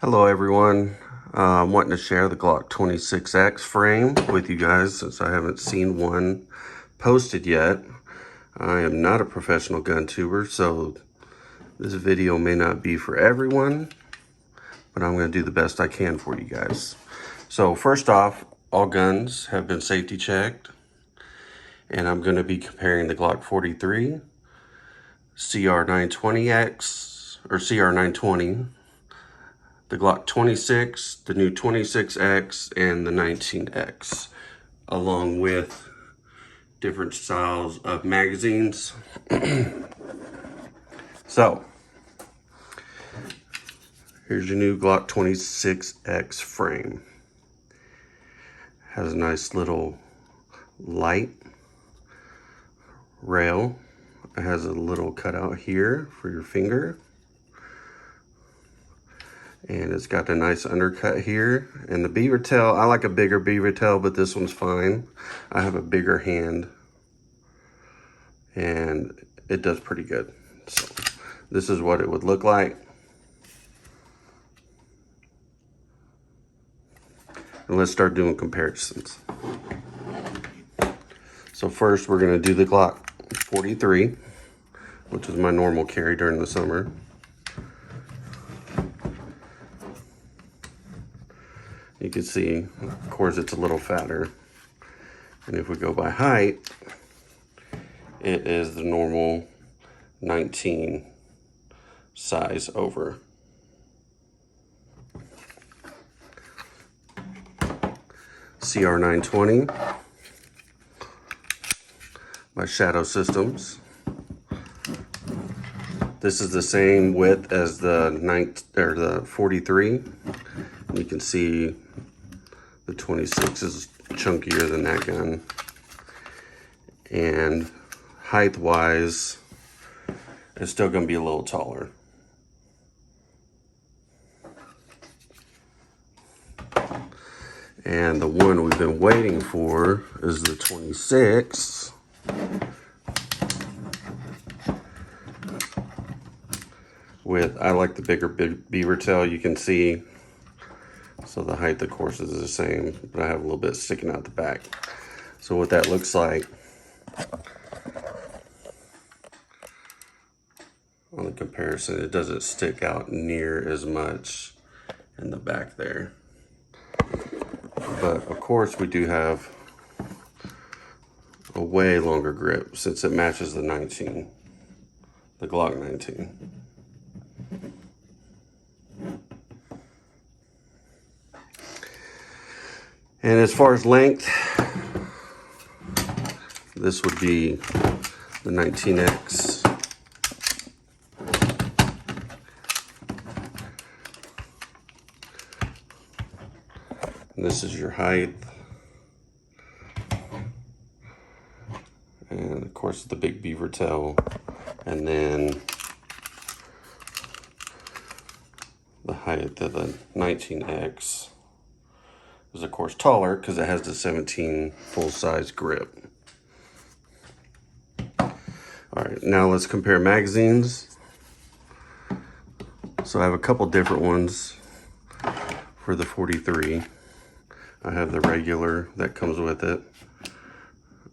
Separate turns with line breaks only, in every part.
Hello everyone. I'm wanting to share the Glock 26X frame with you guys since I haven't seen one posted yet. I am not a professional gun tuber, so this video may not be for everyone, but I'm going to do the best I can for you guys. So first off, all guns have been safety checked, and I'm going to be comparing the Glock 43, CR920X, or CR920, the Glock 26, the new 26X, and the 19X, along with different styles of magazines. So, here's your new Glock 26X frame. Has a nice little light rail. It has a little cutout here for your finger. And it's got a nice undercut here. And the beaver tail, I like a bigger beaver tail, but this one's fine. I have a bigger hand, and it does pretty good. So this is what it would look like. And let's start doing comparisons. So first we're gonna do the Glock 43, which is my normal carry during the summer. You can see, of course, it's a little fatter. And if we go by height, it is the normal 19 size over. CR920 by Shadow Systems. This is the same width as the 43. You can see the 26 is chunkier than that gun. And height wise, it's still gonna be a little taller. And the one we've been waiting for is the 26. I like the bigger beaver tail, you can see. So the height, of course, is the same, but I have a little bit sticking out the back. So what that looks like on the comparison, it doesn't stick out near as much in the back there. But of course we do have a way longer grip since it matches the 19, the Glock 19. And as far as length, this would be the 19X. And this is your height. And of course the big beaver tail. And then the height of the 19X is of course taller because it has the 17 full-size grip. All right, now let's compare magazines. So I have a couple different ones for the 43. I have the regular that comes with it.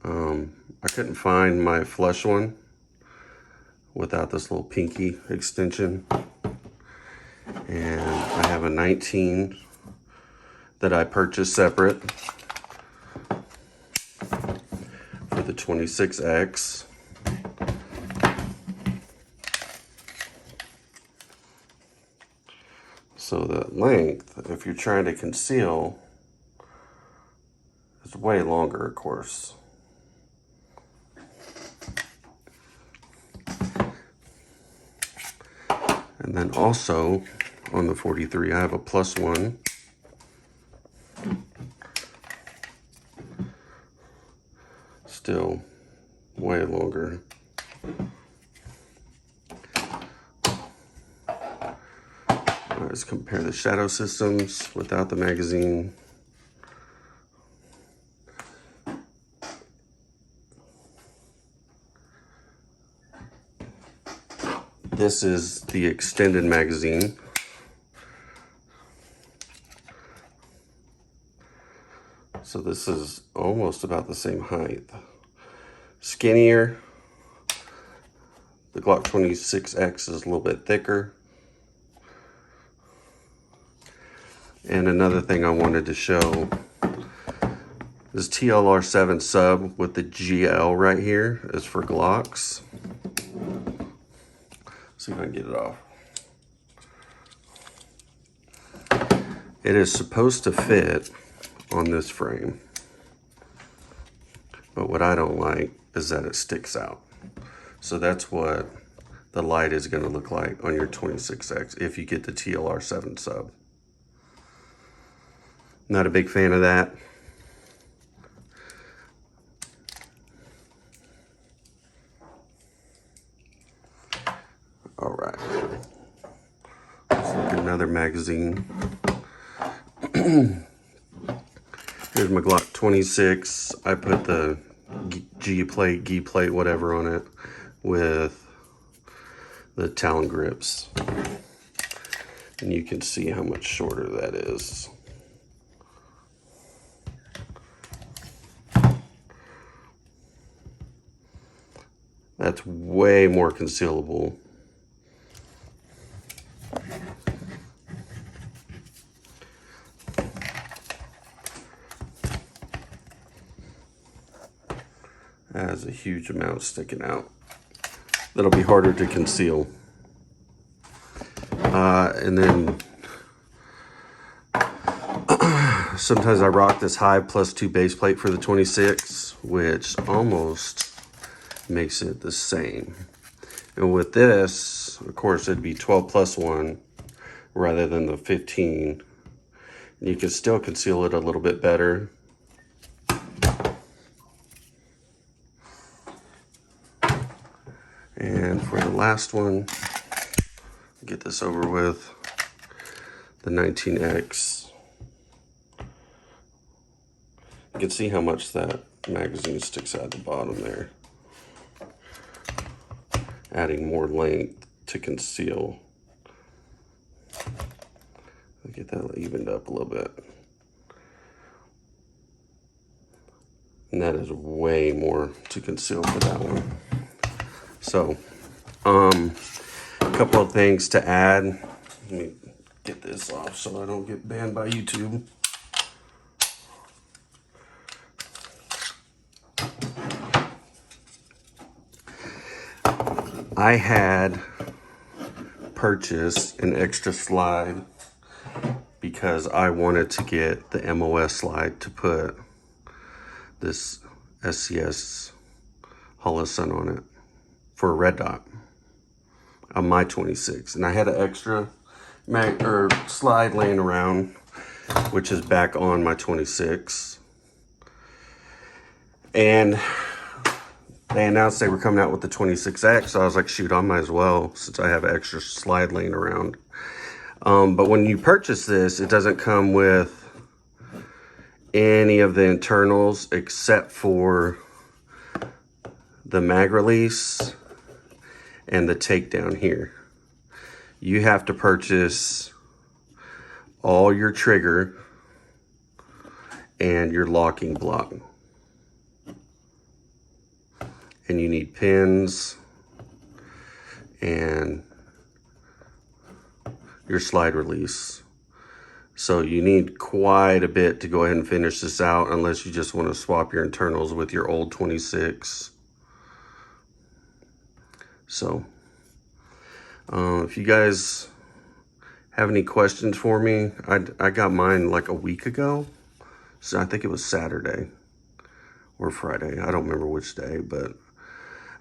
I couldn't find my flush one without this little pinky extension. And I have a 19 that I purchased separate for the 26X. So the length, if you're trying to conceal, is way longer, of course. And then also on the 43, I have a +1. Still way longer. Let's compare the Shadow Systems without the magazine. This is the extended magazine. So this is almost about the same height. Skinnier. The Glock 26X is a little bit thicker. And another thing I wanted to show, this TLR7 sub with the GL right here is for Glocks. See if I can get it off. It is supposed to fit on this frame, but what I don't like is that it sticks out. So that's what the light is going to look like on your 26X if you get the TLR7 sub. Not a big fan of that. All right, let's look at another magazine. Here's my Glock 26. I put the G plate, whatever on it with the Talon grips. And you can see how much shorter that is. That's way more concealable. That has a huge amount sticking out. That'll be harder to conceal. And then sometimes I rock this high +2 base plate for the 26, which almost makes it the same. And with this, of course, it'd be 12+1 rather than the 15. And you can still conceal it a little bit better. And for the last one, get this over with, the 19X. You can see how much that magazine sticks out the bottom there. Adding more length to conceal. Get that evened up a little bit. And that is way more to conceal for that one. So, a couple of things to add. Let me get this off so I don't get banned by YouTube. I had purchased an extra slide because I wanted to get the MOS slide to put this SCS Holosun on it for a red dot on my 26. And I had an extra slide laying around, which is back on my 26. And they announced they were coming out with the 26X, so I was like, shoot, I might as well, since I have an extra slide laying around. But when you purchase this, it doesn't come with any of the internals except for the mag release and the takedown here. You have to purchase all your trigger and your locking block. And you need pins and your slide release. So you need quite a bit to go ahead and finish this out, unless you just want to swap your internals with your old 26. So if you guys have any questions for me, I got mine like a week ago. So I think it was Saturday or Friday. I don't remember which day, but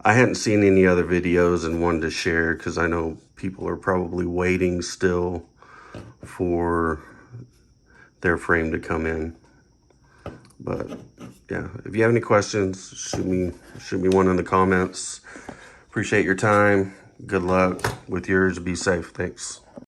I hadn't seen any other videos and wanted to share because I know people are probably waiting still for their frame to come in. But yeah, if you have any questions, shoot me one in the comments. Appreciate your time. Good luck with yours. Be safe. Thanks.